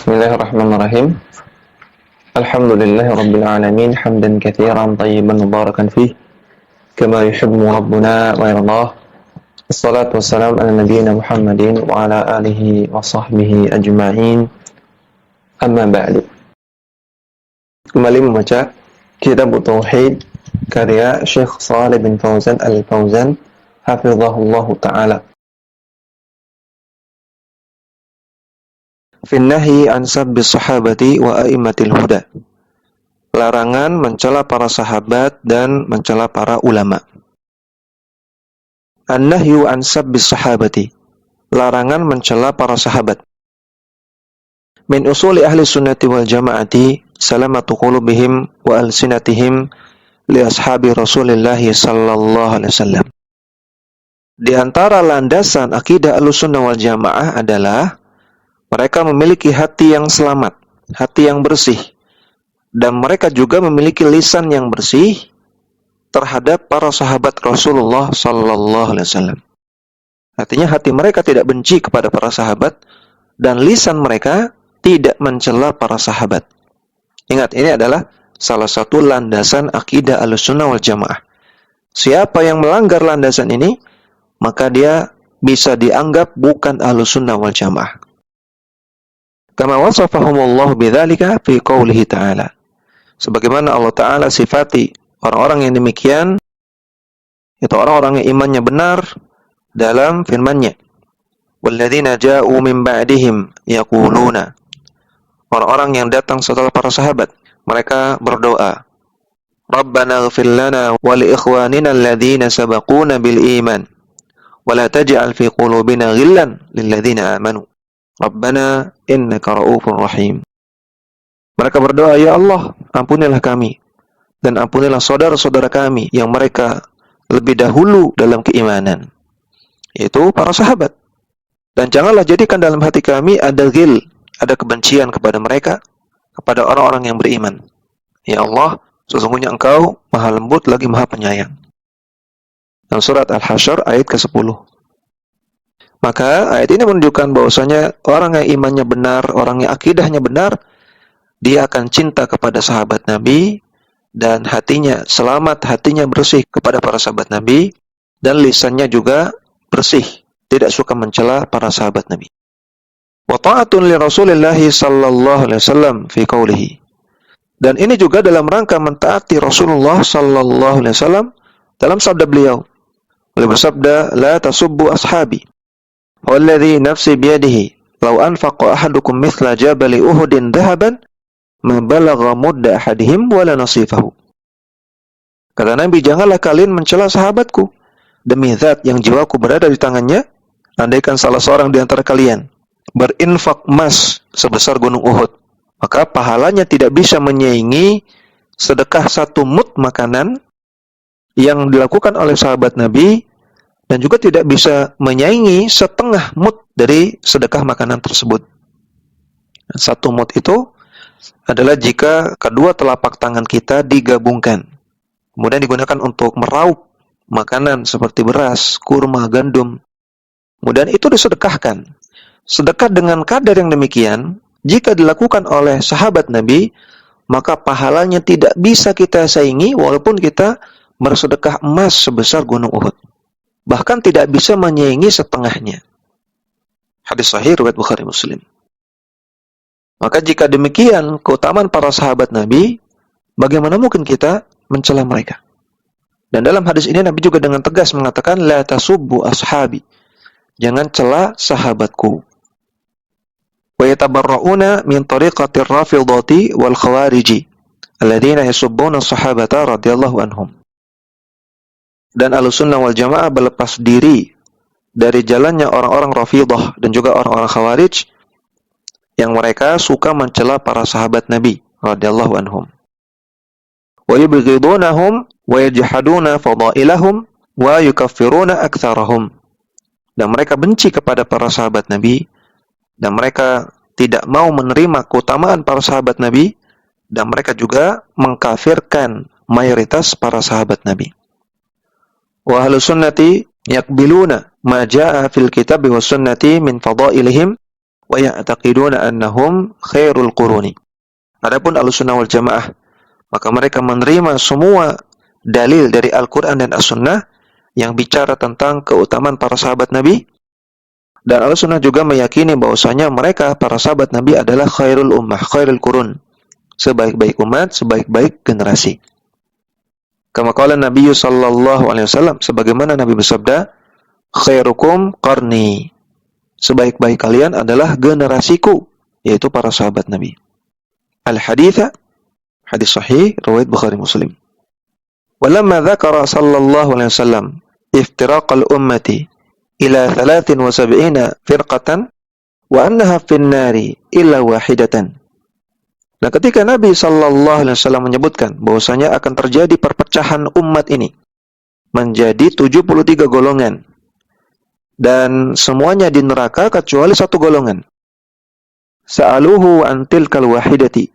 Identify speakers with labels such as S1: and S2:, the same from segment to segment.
S1: Bismillahirrahmanirrahim. Alhamdulillahi rabbil alamin hamdan katsiran tayyiban mubarakan fih kama yuhibbu rabbuna wa yardah. Wassalatu wassalamu ala nabiyyina Muhammadin wa ala alihi wa sahbihi ajma'in. Amma ba'du. Kembali membaca Kitab Tauhid karya Syekh Shalih bin Fauzan Al-Fauzan hafizahullahu taala. Finnahi an sabbi sahabati wa a'immatil huda. Larangan mencela para sahabat dan mencela para ulama. An-nahyu an sabbi sahabati. Larangan mencela para sahabat. Min usuli ahli sunnati wal jama'ati salamatu qulubihim wa alsinatihim li ashabi Rasulillahi sallallahu alaihi wasallam. Di antara landasan akidah Ahlussunnah wal Jamaah adalah mereka memiliki hati yang selamat, hati yang bersih, dan mereka juga memiliki lisan yang bersih terhadap para sahabat Rasulullah sallallahu alaihi wasallam. Artinya hati mereka tidak benci kepada para sahabat dan lisan mereka tidak mencela para sahabat. Ingat, ini adalah salah satu landasan akidah Ahlussunnah wal Jamaah. Siapa yang melanggar landasan ini, maka dia bisa dianggap bukan Ahlussunnah wal Jamaah. Kama wasafahumullahu bidzalika fi qoulihi ta'ala. Sebagaimana Allah Ta'ala sifati orang-orang yang demikian, itu orang-orang yang imannya benar dalam firman-Nya. Walladzina ja'u min ba'dihim yaquluna. Orang-orang yang datang setelah para sahabat, mereka berdoa, Rabbana ighfir lana wa li ikhwanina alladzina sabaquna bil iman wa la taj'al fi qulubina ghillan lil ladzina amanu. Rabbana innaka ra'ufur rahim. Mereka berdoa, ya Allah, ampunilah kami dan ampunilah saudara-saudara kami yang mereka lebih dahulu dalam keimanan, yaitu para sahabat. Dan janganlah jadikan dalam hati kami ada ghil, ada kebencian kepada mereka, kepada orang-orang yang beriman. Ya Allah, sesungguhnya Engkau Maha Lembut lagi Maha Penyayang. Dalam surat Al-Hasyr ayat ke-10. Maka ayat ini menunjukkan bahwasanya orang yang imannya benar, orang yang akidahnya benar, dia akan cinta kepada sahabat Nabi dan hatinya selamat, hatinya bersih kepada para sahabat Nabi dan lisannya juga bersih, tidak suka mencela para sahabat Nabi. Wa ta'atun li Rasulillah sallallahu alaihi wasallam fi qoulihi. Dan ini juga dalam rangka mentaati Rasulullah sallallahu alaihi wasallam dalam sabda beliau. Beliau bersabda, la tasubbu ashabi. Walladhi nafsi biyadihi law anfaqa ahadukum mithla jabali Uhudin dhahaban ma balagha mudda ahadihim wala nasifahu. Kata Nabi, janganlah kalian mencela sahabatku, demi zat yang jiwaku berada di tangannya, andaikan salah seorang di antara kalian berinfak emas sebesar gunung Uhud, maka pahalanya tidak bisa menyaingi sedekah satu mud makanan yang dilakukan oleh sahabat Nabi, dan juga tidak bisa menyaingi setengah mud dari sedekah makanan tersebut. Satu mud itu adalah jika kedua telapak tangan kita digabungkan, kemudian digunakan untuk meraup makanan seperti beras, kurma, gandum, kemudian itu disedekahkan. Sedekah dengan kadar yang demikian, jika dilakukan oleh sahabat Nabi, maka pahalanya tidak bisa kita saingi walaupun kita bersedekah emas sebesar gunung Uhud. Bahkan tidak bisa menyaingi setengahnya. Hadis sahih riwayat Bukhari Muslim. Maka jika demikian keutamaan para sahabat Nabi, bagaimana mungkin kita mencela mereka? Dan dalam hadis ini Nabi juga dengan tegas mengatakan, la tasubbu ashabi. Jangan cela sahabatku. Wa yatabarra'una min tariqatir rafidhati wal khawariji alladzina yasubbuna sahabata radhiyallahu anhum. Dan Ahlussunnah wal Jamaah berlepas diri dari jalannya orang-orang Rafidhah dan juga orang-orang Khawarij yang mereka suka mencela para sahabat Nabi radhiyallahu anhum. Wa yubghidunahum wa yajhaduna fadailahum wa yukaffiruna aktsarahum. Dan mereka benci kepada para sahabat Nabi dan mereka tidak mau menerima keutamaan para sahabat Nabi dan mereka juga mengkafirkan mayoritas para sahabat Nabi. Wa ahlus sunnati yaqbiluna ma jaa fil kitab was sunnati min fadailihim wa ya'taqiduna annahum khairul quruni. Adapun Ahlussunnah wal Jamaah, maka mereka menerima semua dalil dari Al-Qur'an dan As-Sunnah yang bicara tentang keutamaan para sahabat Nabi. Dan Ahlussunnah juga meyakini bahwasanya mereka para sahabat Nabi adalah khairul ummah, khairul qurun, sebaik-baik umat, sebaik-baik generasi. Kama qala Nabi sallallahu alaihi wasallam, sebagaimana Nabi bersabda, khairukum qarni, sebaik-baik kalian adalah generasiku, yaitu para sahabat Nabi. Al-haditha, hadis sahih riwayat Bukhari Muslim. Walamma dzakara sallallahu alaihi wasallam iftiraqal ummati ila 73 firqatan wa annaha fin nari illa wahidatan. Nah, ketika Nabi sallallahu alaihi wasallam menyebutkan bahwasanya akan terjadi perpecahan umat ini menjadi 73 golongan dan semuanya di neraka kecuali satu golongan. Sa'aluhu an tilkal wahidati.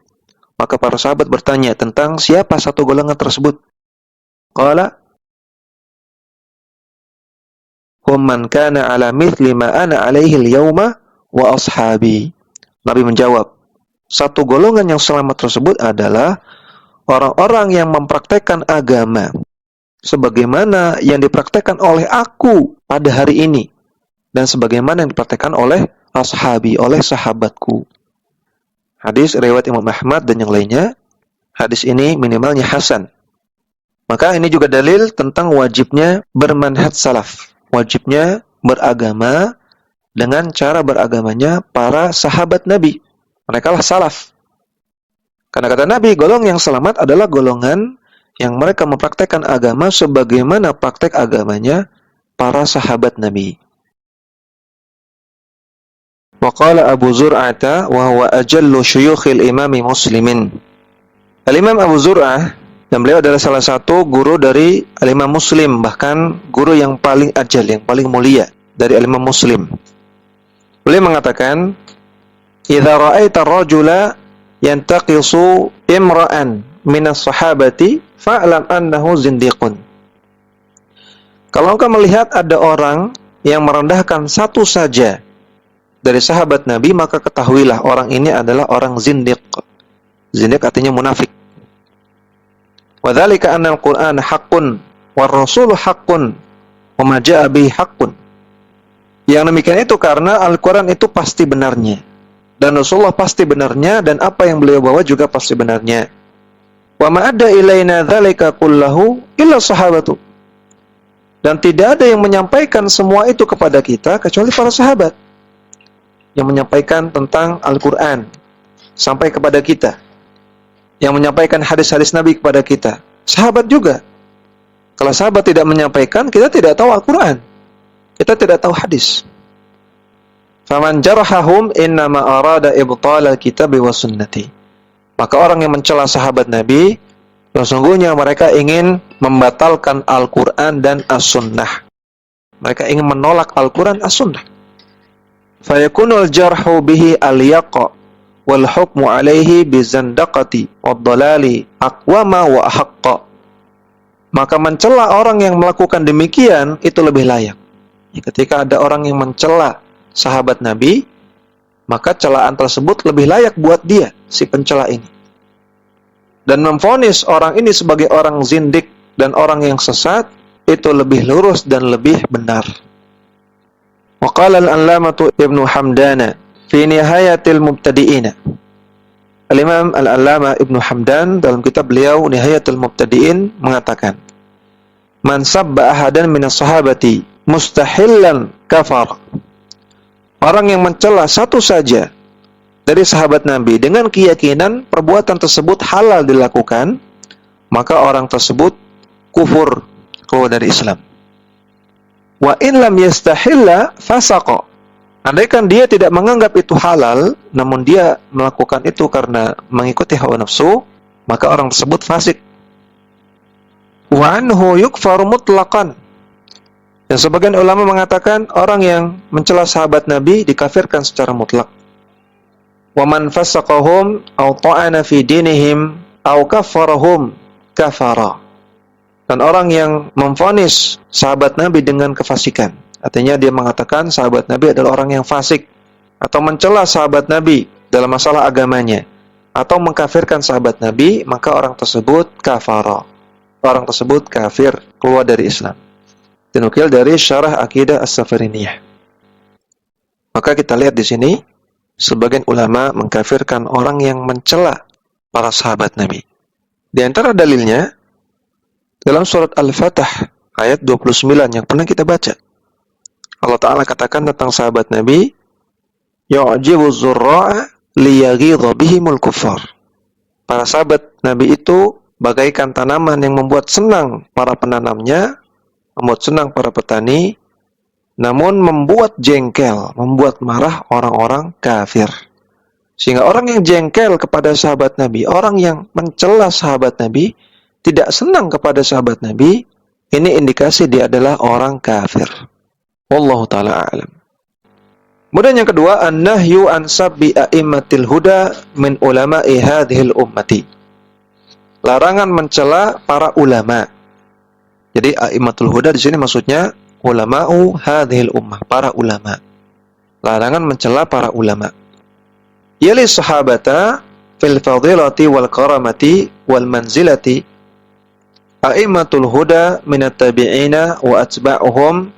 S1: Maka para sahabat bertanya tentang siapa satu golongan tersebut. Qala hum man kana ala mithli ma ana alaihi al-yawma wa ashabi. Nabi menjawab, satu golongan yang selamat tersebut adalah orang-orang yang mempraktekkan agama sebagaimana yang dipraktekkan oleh aku pada hari ini dan sebagaimana yang dipraktekkan oleh ashabi, oleh sahabatku. Hadis riwayat Imam Ahmad dan yang lainnya. Hadis ini minimalnya hasan. Maka ini juga dalil tentang wajibnya bermanhaj salaf, wajibnya beragama dengan cara beragamanya para sahabat Nabi. Mereka lah salaf. Karena kata Nabi, golongan yang selamat adalah golongan yang mereka mempraktekkan agama sebagaimana praktek agamanya para sahabat Nabi. Wa qala Abu Zur'ata wa huwa ajallu syuyukhil imami muslimin. Al-Imam Abu Zur'ah, dan beliau adalah salah satu guru dari Al-Imam Muslim, bahkan guru yang paling ajal, yang paling mulia dari Al-Imam Muslim. Beliau mengatakan, idza ra'aita ar-rajula yantaqisu imra'an minas sahabati fa'lam annahu zindiqun. Kalau engkau melihat ada orang yang merendahkan satu saja dari sahabat Nabi, maka ketahuilah orang ini adalah orang zindiq. Zindiq artinya munafik. Wa dzalika anna al-Qur'an haqqun war rasul haqqun wa ma jaa'a bihi haqqun. Yang demikian itu karena Al-Qur'an itu pasti benarnya dan Rasulullah pasti benarnya dan apa yang beliau bawa juga pasti benarnya. Wa ma adda ilaina dzalika kullahu illa sahabatu. Dan tidak ada yang menyampaikan semua itu kepada kita kecuali para sahabat yang menyampaikan tentang Al-Qur'an sampai kepada kita, yang menyampaikan hadis-hadis Nabi kepada kita. Sahabat juga. Kalau sahabat tidak menyampaikan, kita tidak tahu Al-Quran, kita tidak tahu hadis. Faman jarhahum innama arada ibtala kitabi wa sunnati. Maka orang yang mencela sahabat Nabi, sesungguhnya mereka ingin membatalkan Al-Quran dan As-Sunnah. Mereka ingin menolak Al-Quran, As-Sunnah. Fayakunul jarhu bihi al-yaqa wal hukmu alaihi bizandaqati wad-dalali aqwama wa ahaqqa. Maka mencela orang yang melakukan demikian itu lebih layak. Ketika ada orang yang mencela sahabat Nabi, maka celaan tersebut lebih layak buat dia, si pencela ini. Dan memvonis orang ini sebagai orang zindik dan orang yang sesat itu lebih lurus dan lebih benar. Wa qala al-allamatu Ibnu Hamdana fi nihayatil mubtadi'ina. Al-Imam Al-Allama Ibnu Hamdan dalam kitab beliau Nihayatul Mubtadi'in mengatakan, man sabba ahadan minas sahabati mustahillan kafar. Orang yang mencela satu saja dari sahabat Nabi dengan keyakinan perbuatan tersebut halal dilakukan, maka orang tersebut kufur, keluar dari Islam. Wa in lam yastahilla fasaqa. Andaikan dia tidak menganggap itu halal, namun dia melakukan itu karena mengikuti hawa nafsu, maka orang tersebut fasik. Wa anhu yukfaru mutlaqan. Dan sebagian ulama mengatakan orang yang mencela sahabat Nabi dikafirkan secara mutlak. Wa man fasaqahum aw ta'ana fi dinihim aw kaffarahum kafara. Dan orang yang memvonis sahabat Nabi dengan kefasikan, artinya dia mengatakan sahabat Nabi adalah orang yang fasik, atau mencela sahabat Nabi dalam masalah agamanya, atau mengkafirkan sahabat Nabi, maka orang tersebut kafara. Orang tersebut kafir, keluar dari Islam. Dinukil dari Syarah Aqidah As-Safariniyah. Maka kita lihat di sini, sebagian ulama mengkafirkan orang yang mencela para sahabat Nabi. Di antara dalilnya, dalam surat Al-Fatah, ayat 29 yang pernah kita baca. Allah Ta'ala katakan tentang sahabat Nabi, yu'jibu zurra'a liyaghidha bihimul kuffar. Para sahabat Nabi itu bagaikan tanaman yang membuat senang para penanamnya, membuat senang para petani, namun membuat jengkel, membuat marah orang-orang kafir. Sehingga orang yang jengkel kepada sahabat Nabi, orang yang mencela sahabat Nabi, tidak senang kepada sahabat Nabi, ini indikasi dia adalah orang kafir. Wallahu ta'ala a'lam. Kemudian yang kedua, an-nahyu an sabbi a'immatil huda min ulama'i hadhil ummati. Larangan mencela para ulama. Jadi a'immatul huda di sini maksudnya ulama'u hadhil ummah, para ulama. Larangan mencela para ulama. Yali sahabata fil fadilati wal karamati wal manzilati a'immatul huda minat tabi'ina wa atba'uhum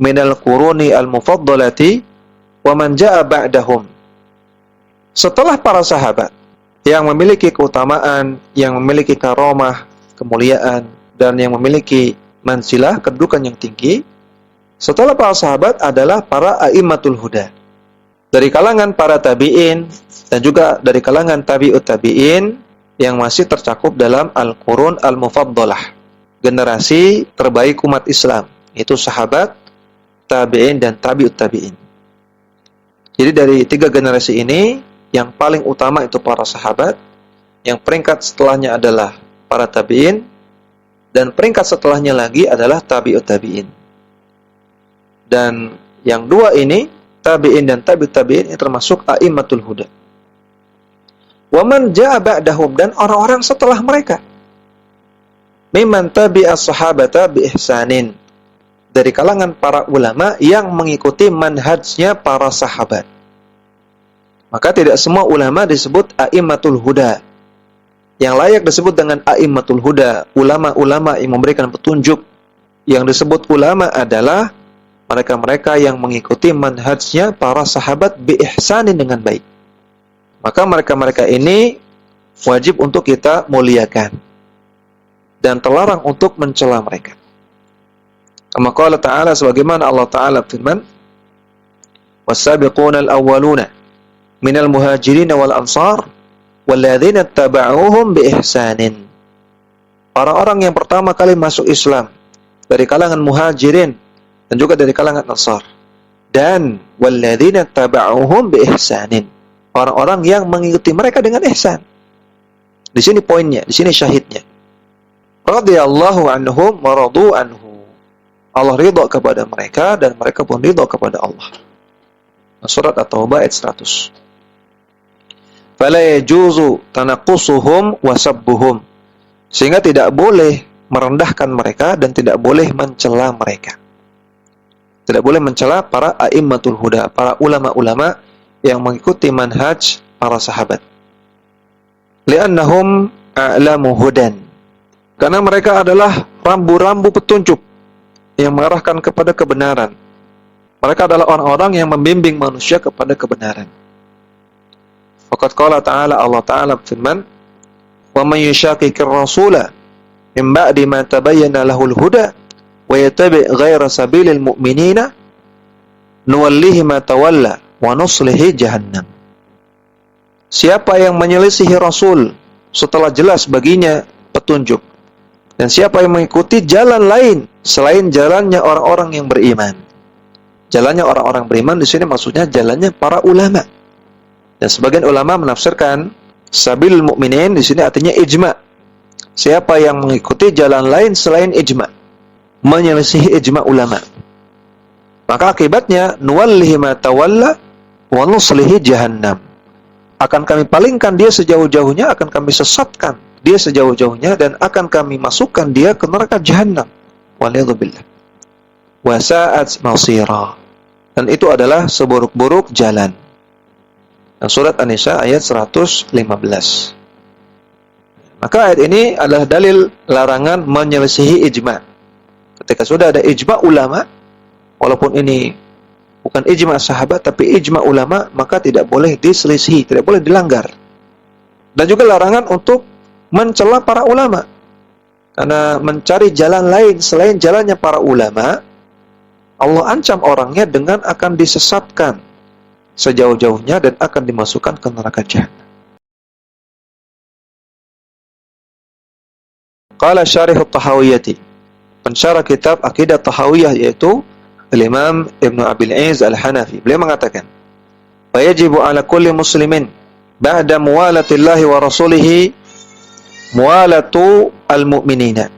S1: minal quruni al-mufaddalati wa man ja'a ba'dahum. Setelah para sahabat yang memiliki keutamaan, yang memiliki karamah, kemuliaan, dan yang memiliki mansilah, kedudukan yang tinggi, setelah para sahabat adalah para a'immatul huda. Dari kalangan para tabi'in dan juga dari kalangan tabi'ut tabi'in yang masih tercakup dalam al-qurun al-mufaddalah, generasi terbaik umat Islam, yaitu sahabat, tabi'in dan tabi'ut tabi'in. Jadi dari tiga generasi ini, yang paling utama itu para sahabat, yang peringkat setelahnya adalah para tabi'in, dan peringkat setelahnya lagi adalah tabi'ut tabi'in. Dan yang dua ini, tabi'in dan tabi'ut tabi'in, ini termasuk a'immatul huda. Wa man ja'a ba'dahum, dan orang-orang setelah mereka. Mimman tabi'a sahabata bi ihsanin, dari kalangan para ulama yang mengikuti manhajnya para sahabat. Maka tidak semua ulama disebut a'immatul huda. Yang layak disebut dengan a'immatul huda, ulama-ulama yang memberikan petunjuk. Yang disebut ulama adalah mereka-mereka yang mengikuti manhajnya para sahabat bi ihsanin, dengan baik. Maka mereka-mereka ini wajib untuk kita muliakan dan terlarang untuk mencela mereka. Kama qala ta'ala, sebagaimana Allah Ta'ala firman, was-sabiquna al-awwaluna minal muhajirin wal ansar walladzina taba'uuhum bi ihsanin. Orang-orang yang pertama kali masuk Islam dari kalangan muhajirin dan juga dari kalangan ansar, dan walladzina taba'uuhum bi ihsanin, orang-orang yang mengikuti mereka dengan ihsan. Di sini poinnya, di sini syahidnya. Radhiyallahu anhum wa radu anhu. Allah ridha kepada mereka dan mereka pun ridha kepada Allah. Surat At-Taubah ayat 100. Fala yajuzu tanaqqusuhum wa sabbuhum. Sehingga tidak boleh merendahkan mereka dan tidak boleh mencela mereka. Tidak boleh mencela para a'immatul huda, para ulama-ulama yang mengikuti manhaj para sahabat. Li'annahum a'lamu hudan. Karena mereka adalah rambu-rambu petunjuk yang mengarahkan kepada kebenaran. Mereka adalah orang-orang yang membimbing manusia kepada kebenaran. Faqad qala ta'ala, Allah Ta'ala firman, "Wa may yushaqiqir rasula min ba'di ma tabayyana lahul huda wa yattabi' ghayra sabilil mu'minina nuwallihi ma tawalla wa nuslihi jahannam." Siapa yang menyelisihi Rasul setelah jelas baginya petunjuk, dan siapa yang mengikuti jalan lain selain jalannya orang-orang yang beriman. Jalannya orang-orang beriman di sini maksudnya jalannya para ulama. Dan sebagian ulama menafsirkan sabil mukminin di sini artinya ijma. Siapa yang mengikuti jalan lain selain ijma, menyelisihi ijma ulama, maka akibatnya nuwallihi ma tawalla wa nuslihi jahannam. Akan kami palingkan dia sejauh-jauhnya, akan kami sesatkan dia sejauh-jauhnya, dan akan kami masukkan dia ke neraka jahannam. Waliyadzubillah. Wa sa'at masira. Dan itu adalah seburuk-buruk jalan. Surat An-Nisa ayat 115. Maka ayat ini adalah dalil larangan menyelisihi ijma'. Ketika sudah ada ijma' ulama, walaupun ini bukan ijma' sahabat, tapi ijma' ulama, maka tidak boleh diselisihi, tidak boleh dilanggar. Dan juga larangan untuk mencela para ulama. Karena mencari jalan lain selain jalannya para ulama, Allah ancam orangnya dengan akan disesatkan sejauh-jauhnya dan akan dimasukkan ke neraka jahanam. Qala syarihut Tahawiyati, pensyarah kitab Aqidah Tahawiyah yaitu Al-Imam Ibn Abil Iz Al-Hanafi. Beliau mengatakan, "Wajibu 'ala kulli muslimin ba'da muwalatillahi wa rasulihi muwalatu al-mu'minina."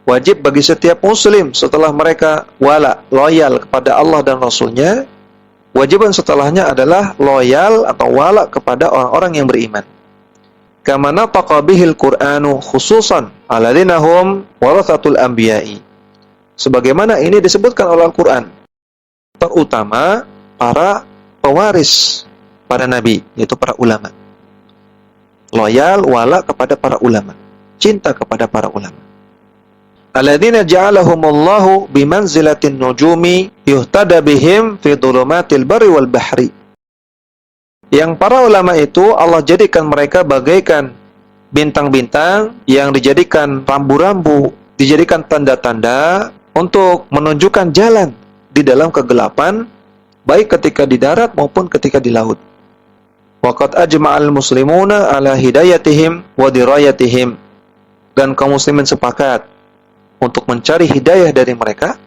S1: Wajib bagi setiap muslim setelah mereka wala, loyal kepada Allah dan Rasulnya, wajiban setelahnya adalah loyal atau wala kepada orang-orang yang beriman. Kama nataqa bihil Qur'anu khususan alladzina hum warathatul anbiya'i. Sebagaimana ini disebutkan oleh Al-Qur'an, terutama para pewaris para nabi, yaitu para ulama. Loyal, wala kepada para ulama, cinta kepada para ulama. Alladzina ja'alahumullahu bimanzilatin nujumi yuhtada bihim fi dhulumatil barri wal bahri. Yang para ulama itu Allah jadikan mereka bagaikan bintang-bintang yang dijadikan rambu-rambu, dijadikan tanda-tanda untuk menunjukkan jalan di dalam kegelapan, baik ketika di darat maupun ketika di laut. Waqad ajma'al muslimuna ala hidayatihim wa dirayatihim. Dan kaum muslimin sepakat untuk mencari hidayah dari mereka,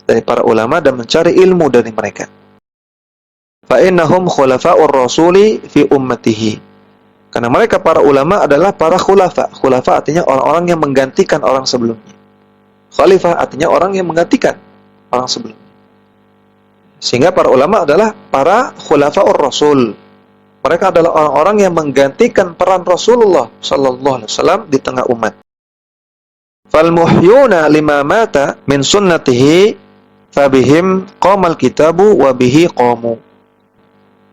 S1: dari para ulama, dan mencari ilmu dari mereka. Fa'innahum khulafa'ur rasuli fi ummatihi. Karena mereka para ulama adalah para khulafa. Khulafa artinya orang-orang yang menggantikan orang sebelumnya. Khalifah artinya orang yang menggantikan orang sebelumnya. Sehingga para ulama adalah para khulafa'ur rasul. Mereka adalah orang-orang yang menggantikan peran Rasulullah sallallahu alaihi wasallam di tengah umat. Fal muhyuna lima mata min sunnatihi fabihim qamal kitabu wa bihi qamu.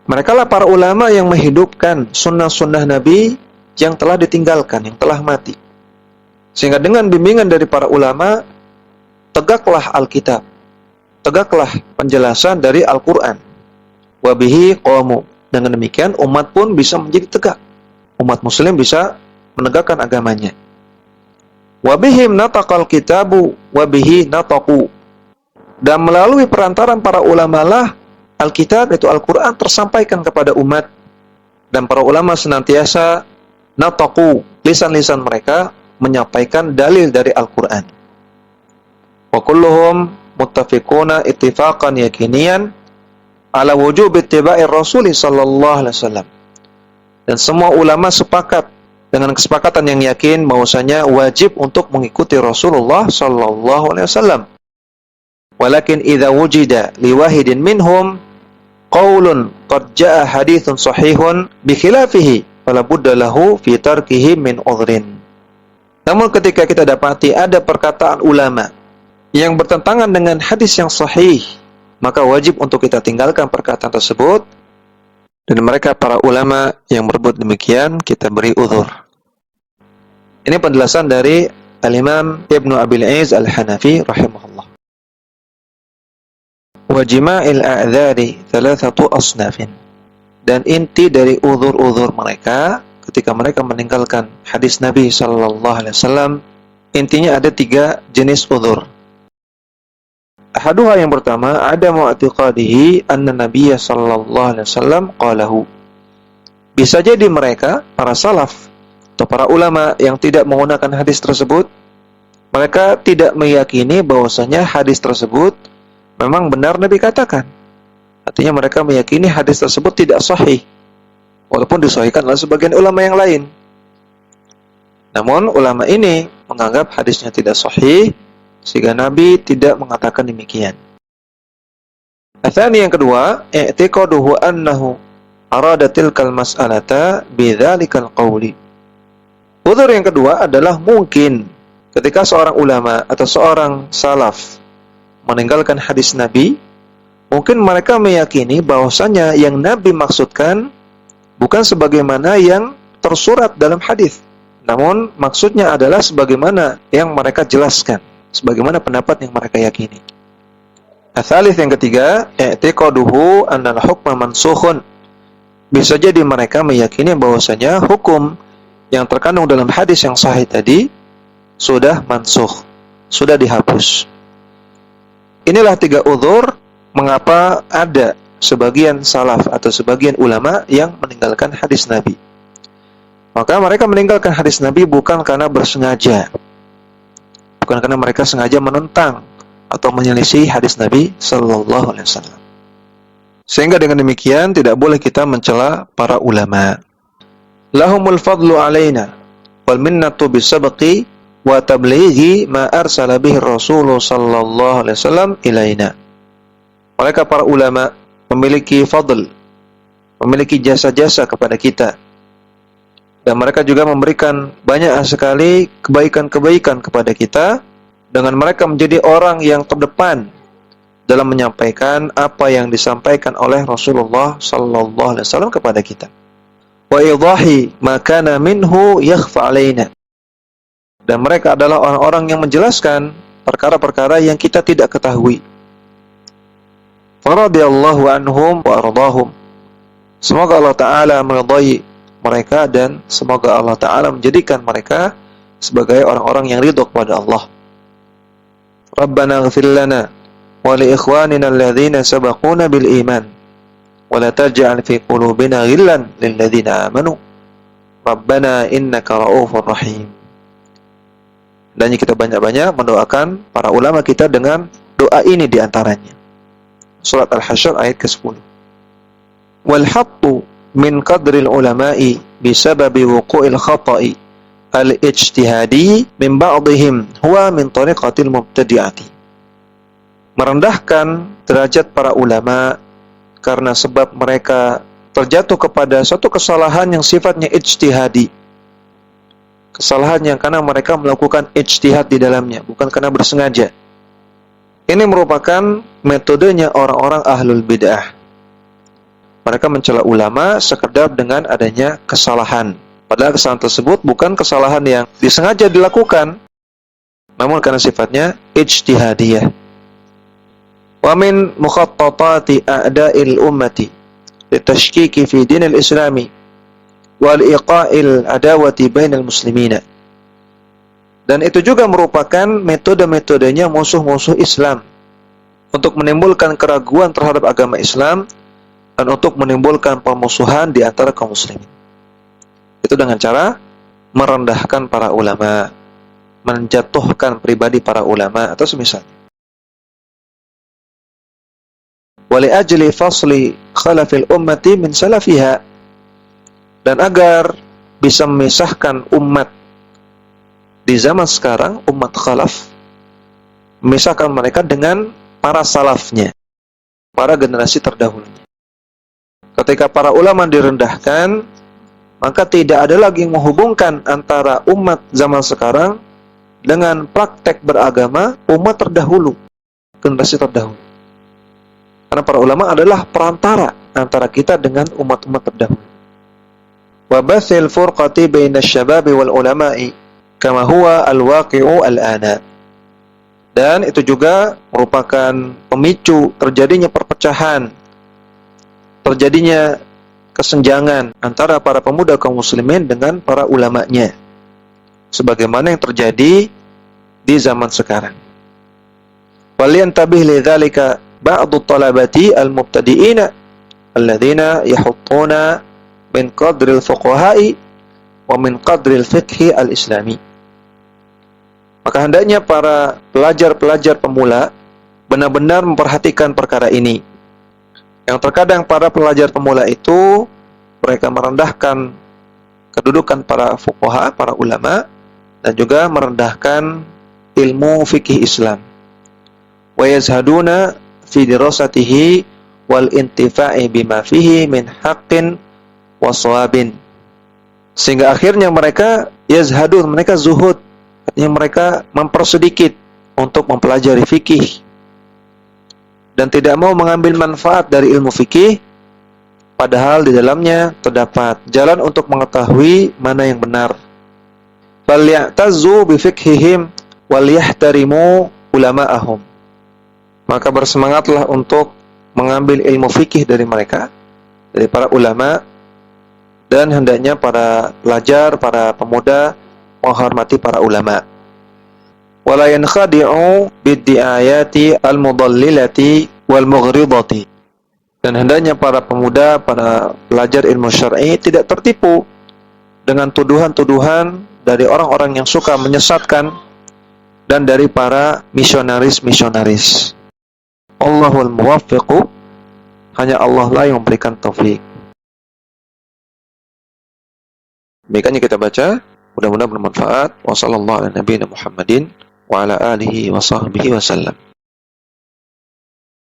S1: Mereka lah para ulama yang menghidupkan sunnah-sunnah Nabi yang telah ditinggalkan, yang telah mati. Sehingga dengan bimbingan dari para ulama, tegaklah Alkitab, tegaklah penjelasan dari Al-Quran. Wabihi qamu. Dengan demikian, umat pun bisa menjadi tegak. Umat muslim bisa menegakkan agamanya. Wabihim nataqal kitabu, wabihi nataqu. Dan melalui perantaran para ulama lah, Alkitab itu Al-Quran tersampaikan kepada umat, dan para ulama senantiasa nataku, lisan-lisan mereka menyampaikan dalil dari Al-Quran. Wa kulluhum muttafiquna ittifaqan yakinian ala wujub ittiba'i Rasul sallallahu alaihi wasallam. Dan semua ulama sepakat dengan kesepakatan yang yakin bahwasanya wajib untuk mengikuti Rasulullah sallallahu alaihi wasallam. Walakin idza wujida liwahidin minhum qaulun qad jaa haditsun sahihun bi khilafihi fala budda lahu fi tarkihi min udhrin. Namun ketika kita dapati ada perkataan ulama yang bertentangan dengan hadis yang sahih, maka wajib untuk kita tinggalkan perkataan tersebut, dan mereka para ulama yang berbuat demikian kita beri uzur. Ini penjelasan dari Al-Imam Ibn Abil Iz Al-Hanafi rahimahullah. Wa jima'il a'dzari thalathatu asnafin. Dan inti dari uzur-uzur mereka ketika mereka meninggalkan hadis Nabi sallallahu alaihi wasallam, intinya ada 3 jenis uzur. Ahaduha, yang pertama, ada mu'tiqadihi anna Nabiyya sallallahu alaihi wasallam qalahu. Bisa jadi mereka para salaf atau para ulama yang tidak menggunakan hadis tersebut, mereka tidak meyakini bahwasanya hadis tersebut memang benar Nabi katakan. Artinya mereka meyakini hadis tersebut tidak sahih, walaupun disahihkan oleh sebagian ulama yang lain. Namun ulama ini menganggap hadisnya tidak sahih, sehingga Nabi tidak mengatakan demikian. Atsani, yang kedua, i'tiqaduhu annahu arada tilkal mas'alata bidzalikal qawli. Uzur yang kedua adalah mungkin ketika seorang ulama atau seorang salaf meninggalkan hadis Nabi, mungkin mereka meyakini bahwasanya yang Nabi maksudkan bukan sebagaimana yang tersurat dalam hadis. Namun maksudnya adalah sebagaimana yang mereka jelaskan, sebagaimana pendapat yang mereka yakini. Atsalits, yang ketiga, i'tiqaduhu annal hukma mansukhun. Bisa jadi mereka meyakini bahwasanya hukum yang terkandung dalam hadis yang sahih tadi sudah mansukh, sudah dihapus. Inilah 3 uzur mengapa ada sebagian salaf atau sebagian ulama yang meninggalkan hadis Nabi. Maka mereka meninggalkan hadis Nabi bukan karena bersengaja, bukan karena mereka sengaja menentang atau menyelisih hadis Nabi sallallahu alaihi wasallam. Sehingga dengan demikian tidak boleh kita mencela para ulama. Lahumul fadlu alaina wal minnatu bisabqi wa tablighi ma arsala bihi Rasul sallallahu alaihi wasallam ilaina. Mereka para ulama memiliki fadl, memiliki jasa-jasa kepada kita. Dan mereka juga memberikan banyak sekali kebaikan-kebaikan kepada kita, dengan mereka menjadi orang yang terdepan dalam menyampaikan apa yang disampaikan oleh Rasulullah sallallahu alaihi wasallam kepada kita. Wa idahi ma kana minhu yakhfa alaina. Dan mereka adalah orang-orang yang menjelaskan perkara-perkara yang kita tidak ketahui. Radhiyallahu anhum wa ardahum. Semoga Allah Ta'ala meridai mereka dan semoga Allah Ta'ala menjadikan mereka sebagai orang-orang yang ridho kepada Allah. Rabbana ighfir lana wa li ikhwanina alladhina sabaquna bil iman wa la taj'al fi qulubina ghillan lil ladzina amanu Rabbana innaka ra'ufur rahim. Dan kita banyak-banyak mendoakan para ulama kita dengan doa ini diantaranya. Surat Al-Hasyr ayat ke-10. Wal hattu min qadril ulama'i bisababi wuqu'il khata'i al-ijtihadi min ba'dihim huwa min tariqatil mubtadi'ati. Merendahkan derajat para ulama karena sebab mereka terjatuh kepada suatu kesalahan yang sifatnya ijtihadi. Kesalahan yang karena mereka melakukan ijtihad di dalamnya, bukan karena bersengaja. Ini merupakan metodenya orang-orang ahlul bid'ah. Mereka mencela ulama sekedar dengan adanya kesalahan. Padahal kesalahan tersebut bukan kesalahan yang disengaja dilakukan, namun karena sifatnya ijtihadiyah. Wa min mukhattatati a'da'il ummati litashkiki fi dinil islami wal iqa'il adawati bainal muslimina. Dan itu juga merupakan metode-metodenya musuh-musuh Islam untuk menimbulkan keraguan terhadap agama Islam dan untuk menimbulkan permusuhan di antara kaum muslimin. Itu dengan cara merendahkan para ulama, menjatuhkan pribadi para ulama atau semisal. Wali ajli fasli khalafil ummati min salafiha. Dan agar bisa memisahkan umat di zaman sekarang, umat khalaf, memisahkan mereka dengan para salafnya, para generasi terdahulunya. Ketika para ulama direndahkan, maka tidak ada lagi yang menghubungkan antara umat zaman sekarang dengan praktek beragama umat terdahulu, generasi terdahulu. Karena para ulama adalah perantara antara kita dengan umat-umat terdahulu. Wa bathil furqati bainasy syababi wal ulama'i kama huwa al-waqi'u al-ana. Dan itu juga merupakan pemicu terjadinya perpecahan, terjadinya kesenjangan antara para pemuda kaum muslimin dengan para ulamanya, sebagaimana yang terjadi di zaman sekarang. Waliyantabih lidzalika ba'du talabati al-mubtadi'ina alladzina yahuttuna min qadril fuqaha'i wa min qadril fiqhi al-islami. Maka hendaknya para pelajar-pelajar pemula benar-benar memperhatikan perkara ini. Yang terkadang para pelajar pemula itu mereka merendahkan kedudukan para fuqaha, para ulama, dan juga merendahkan ilmu fikih Islam. Wa yazhaduna fi dirasatihi wal intifa'i bima fihi min haqqin wa shawabin. Sehingga akhirnya mereka yazhadun, mereka zuhud, artinya mereka mempersedikit untuk mempelajari fikih dan tidak mau mengambil manfaat dari ilmu fikih, padahal di dalamnya terdapat jalan untuk mengetahui mana yang benar. Falyatazzu bi fiqhihim wal yahtarimu ulama'ahum. Maka bersemangatlah untuk mengambil ilmu fikih dari mereka, dari para ulama, dan hendaknya para pelajar, para pemuda menghormati para ulama. Wala yankhadi'u biddi'ayati al-mudallilati wal mughridati. Dan hendaknya para pemuda, para pelajar ilmu syar'i tidak tertipu dengan tuduhan-tuduhan dari orang-orang yang suka menyesatkan dan dari para misionaris-misionaris. Allahul muwaffiqu, hanya Allah lah yang memberikan taufik. Demikian yang kita baca, mudah-mudahan bermanfaat. Wassallallahu ala nabiyina Muhammadin wa ala alihi wa sahbihi wasallam.